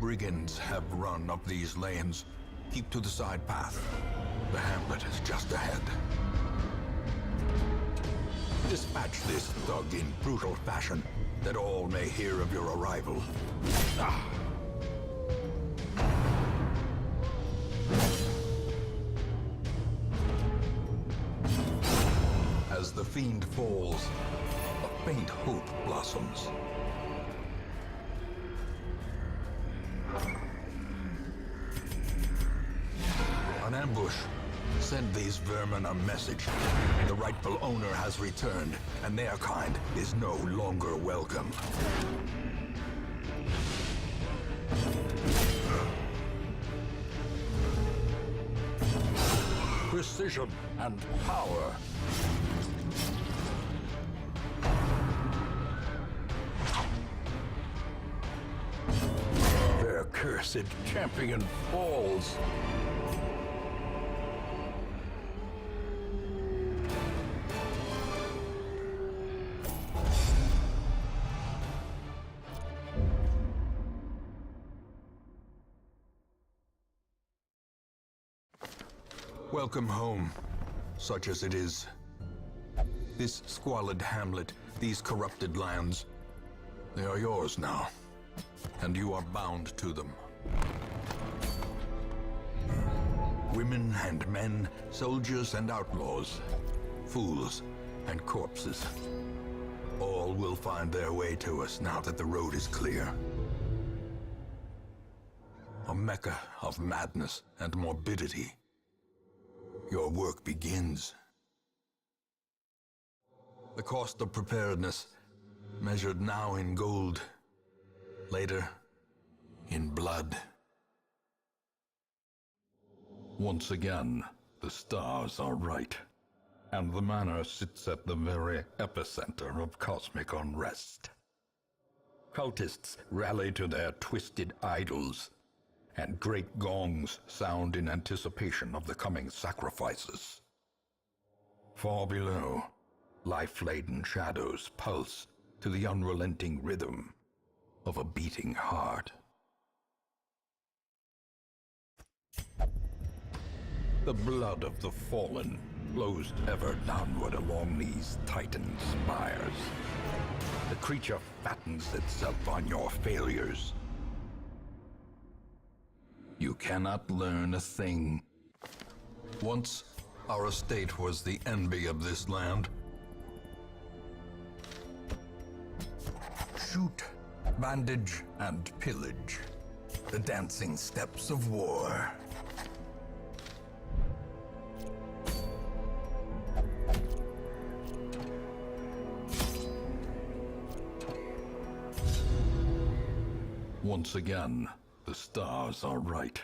brigands have run up these lanes. Keep to the side path. The hamlet is just ahead. Dispatch this thug in brutal fashion, that all may hear of your arrival. Ah. As the fiend falls, a faint hope blossoms. An ambush. Send these vermin a message. The rightful owner has returned, and their kind is no longer welcome. Precision and power. Their cursed champion falls. Welcome home, such as it is. This squalid hamlet, these corrupted lands, they are yours now, and you are bound to them. Women and men, soldiers and outlaws, fools and corpses, all will find their way to us now that the road is clear. A mecca of madness and morbidity. Your work begins. The cost of preparedness, measured now in gold, later in blood. Once again, the stars are right, and the manor sits at the very epicenter of cosmic unrest. Cultists rally to their twisted idols, and great gongs sound in anticipation of the coming sacrifices. Far below, life-laden shadows pulse to the unrelenting rhythm of a beating heart. The blood of the fallen flows ever downward along these titan spires. The creature fattens itself on your failures. You cannot learn a thing. Once, our estate was the envy of this land. Shoot, bandage, and pillage. The dancing steps of war. Once again, the stars are right,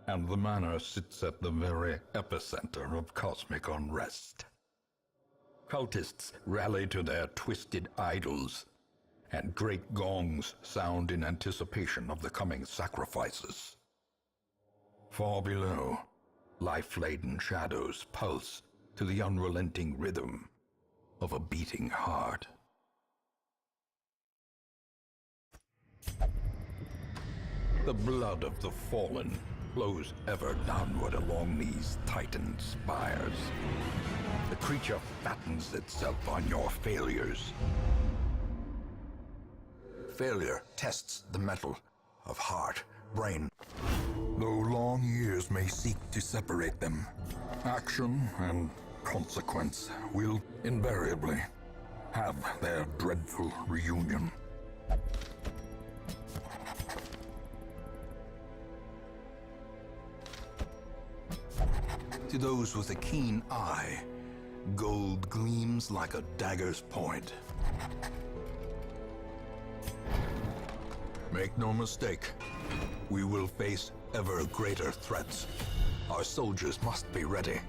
and the manor sits at the very epicenter of cosmic unrest. Cultists rally to their twisted idols, and great gongs sound in anticipation of the coming sacrifices. Far below, life-laden shadows pulse to the unrelenting rhythm of a beating heart. The blood of the fallen flows ever downward along these titan spires. The creature fattens itself on your failures. Failure tests the mettle of heart, brain. Though long years may seek to separate them, action and consequence will invariably have their dreadful reunion. To those with a keen eye, gold gleams like a dagger's point. Make no mistake, we will face ever greater threats. Our soldiers must be ready.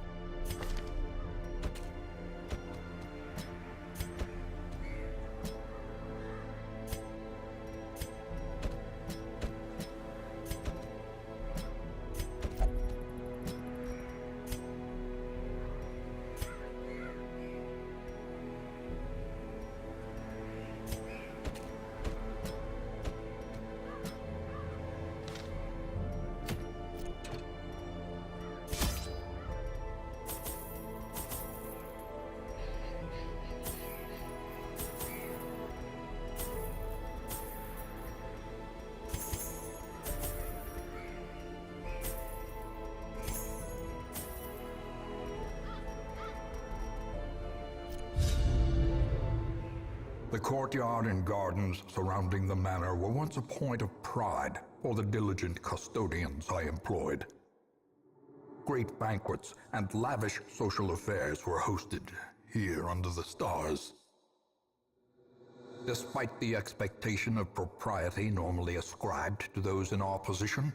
The courtyard and gardens surrounding the manor were once a point of pride for the diligent custodians I employed. Great banquets and lavish social affairs were hosted here under the stars. Despite the expectation of propriety normally ascribed to those in our position,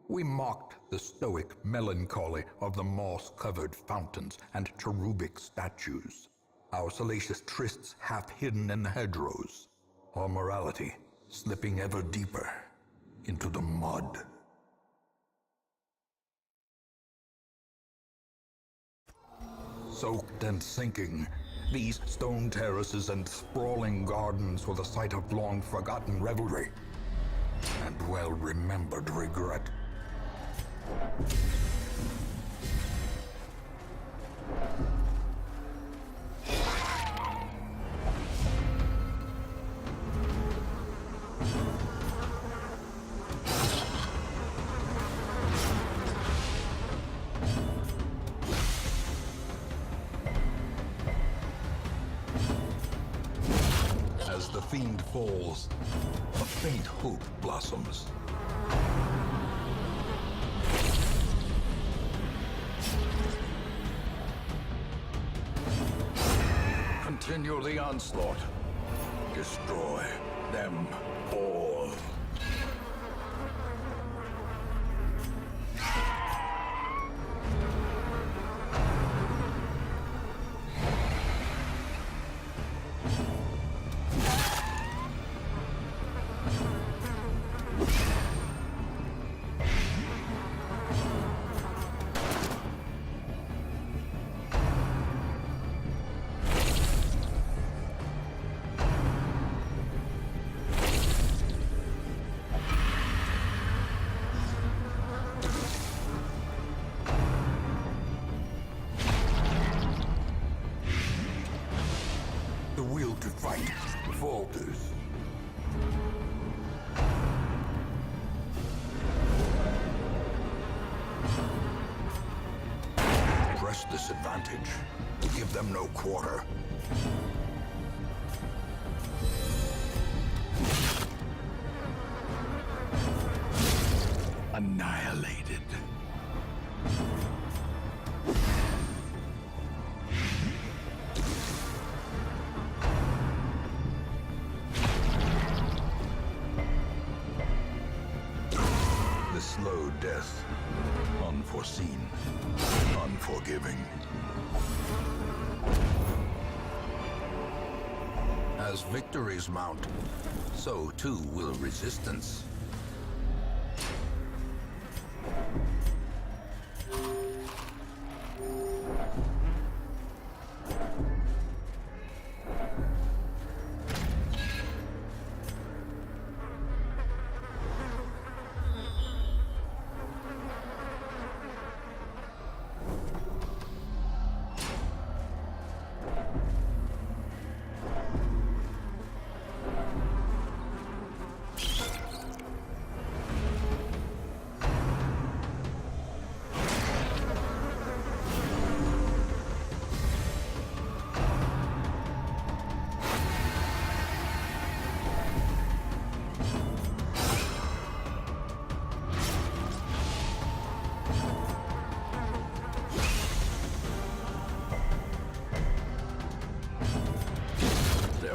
we mocked the stoic melancholy of the moss-covered fountains and cherubic statues, our salacious trysts half hidden in the hedgerows, our morality slipping ever deeper into the mud. Soaked and sinking, these stone terraces and sprawling gardens were the site of long-forgotten revelry and well-remembered regret. As the fiend falls, a faint hope blossoms. Continue the onslaught. Destroy them all. The will to fight falters. Press this advantage. Give them no quarter. Annihilated. Slow death. Unforeseen. Unforgiving. As victories mount, so too will resistance.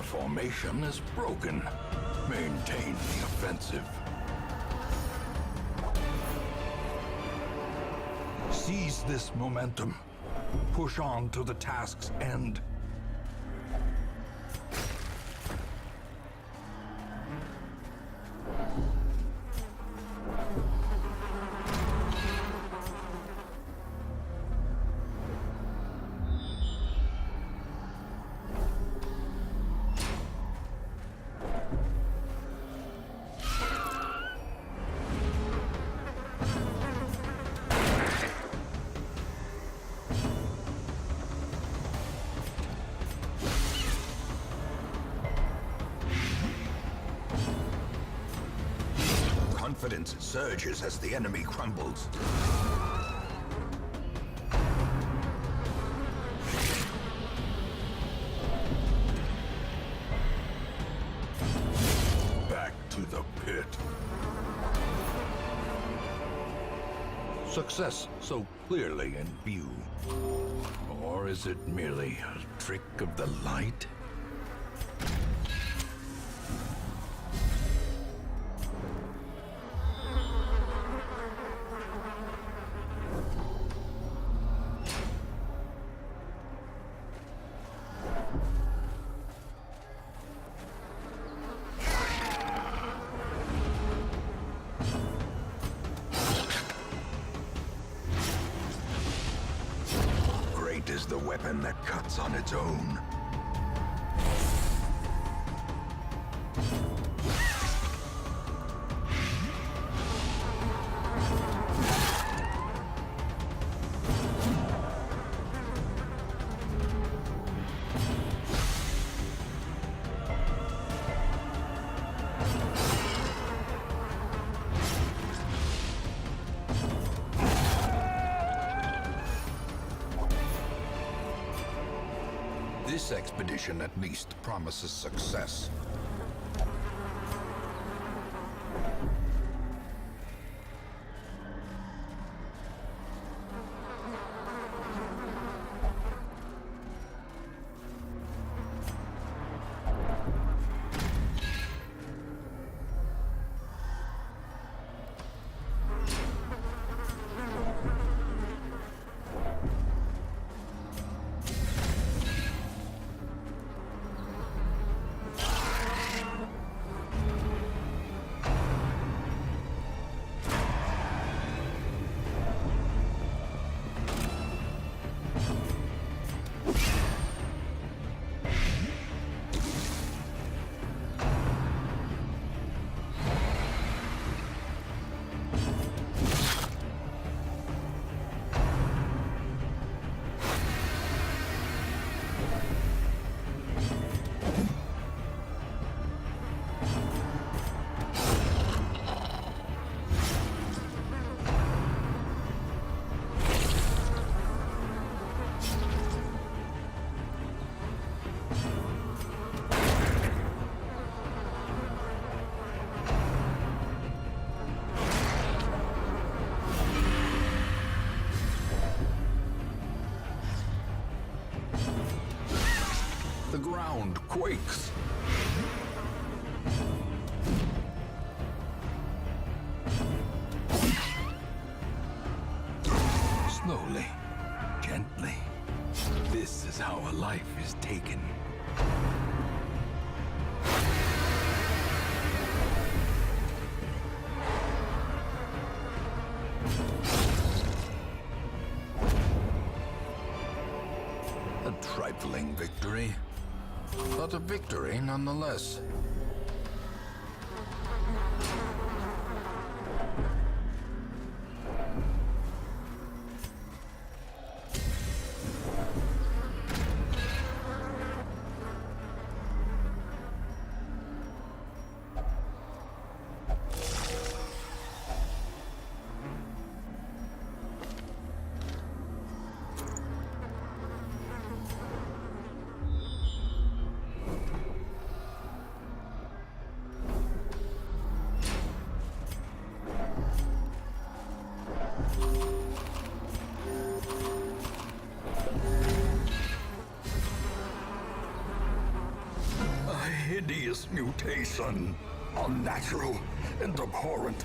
Formation is broken. Maintain the offensive. Seize this momentum. Push on to the task's end. Confidence surges as the enemy crumbles. success so clearly in view? Or is it merely a trick of the light? Great is the weapon that cuts on its own. This expedition at least promises success. The ground quakes. Slowly, gently. This is how a life is taken. A trifling victory, but a victory nonetheless. Hideous mutation, unnatural and abhorrent.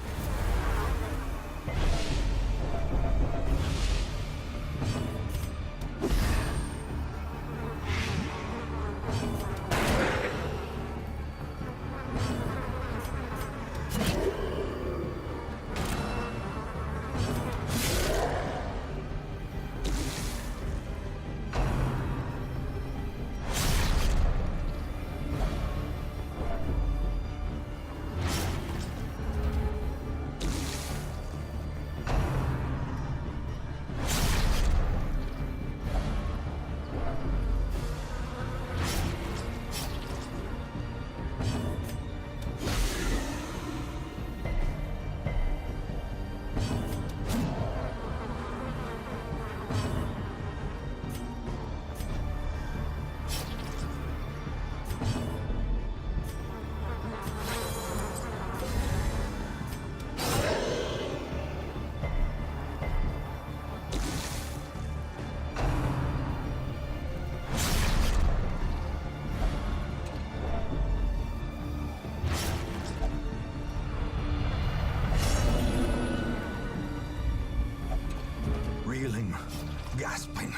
nothing.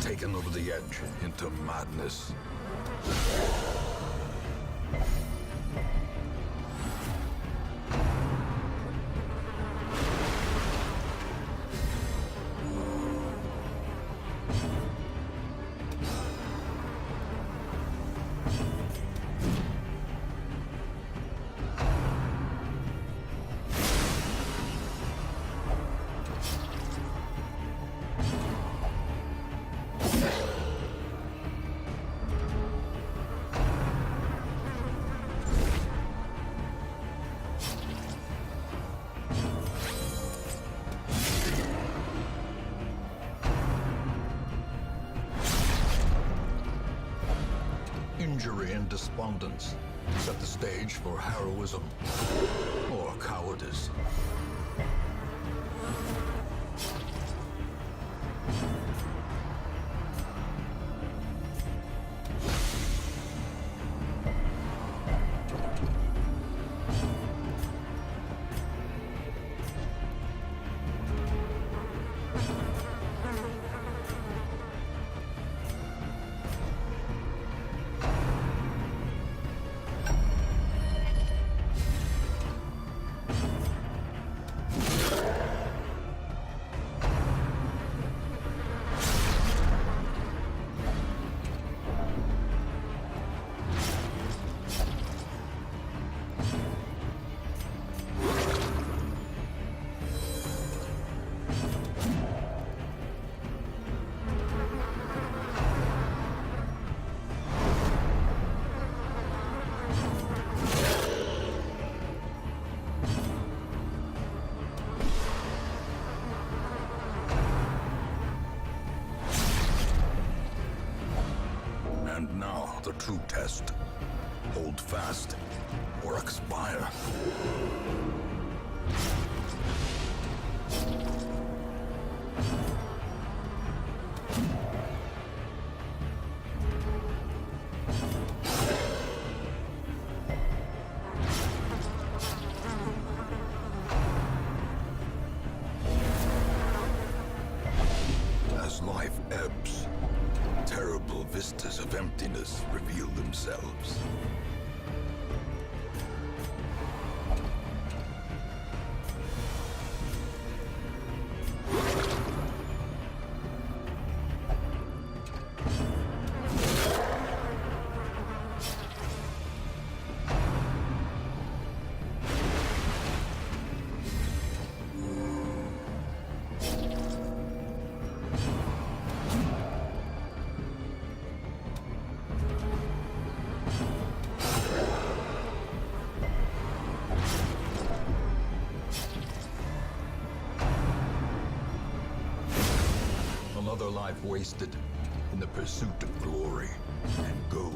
Taken over the edge into madness. Injury and despondence set the stage for heroism or cowardice. And now, the true test. Hold fast, or expire. As life ebbs, terrible vistas of emptiness reveal themselves. Another life wasted in the pursuit of glory and gold.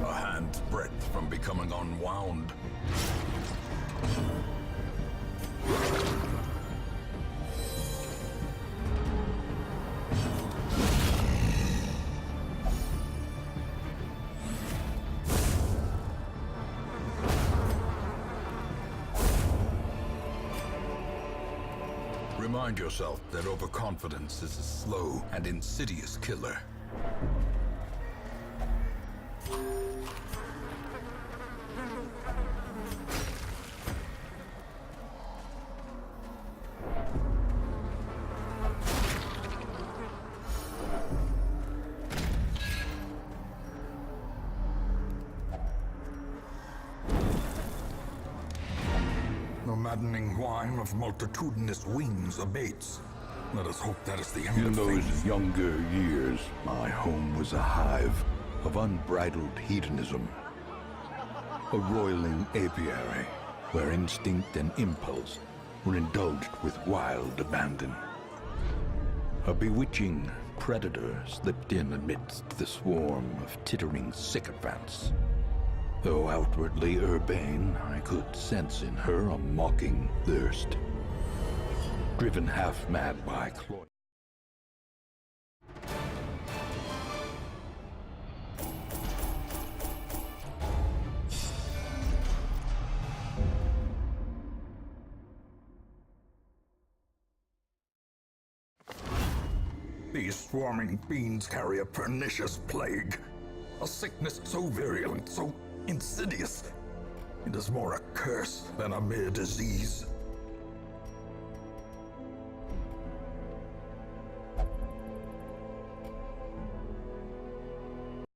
A hand's breadth from becoming unwound. Remind yourself that overconfidence is a slow and insidious killer. The maddening whine of multitudinous wings abates. Let us hope that is the end In of those things. younger years, my home was a hive of unbridled hedonism. A roiling apiary where instinct and impulse were indulged with wild abandon. A bewitching predator slipped in amidst the swarm of tittering sycophants. Though outwardly urbane, I could sense in her a mocking thirst. Driven half-mad by Claude. These swarming fiends carry a pernicious plague. A sickness so virulent, so insidious. It is more a curse than a mere disease.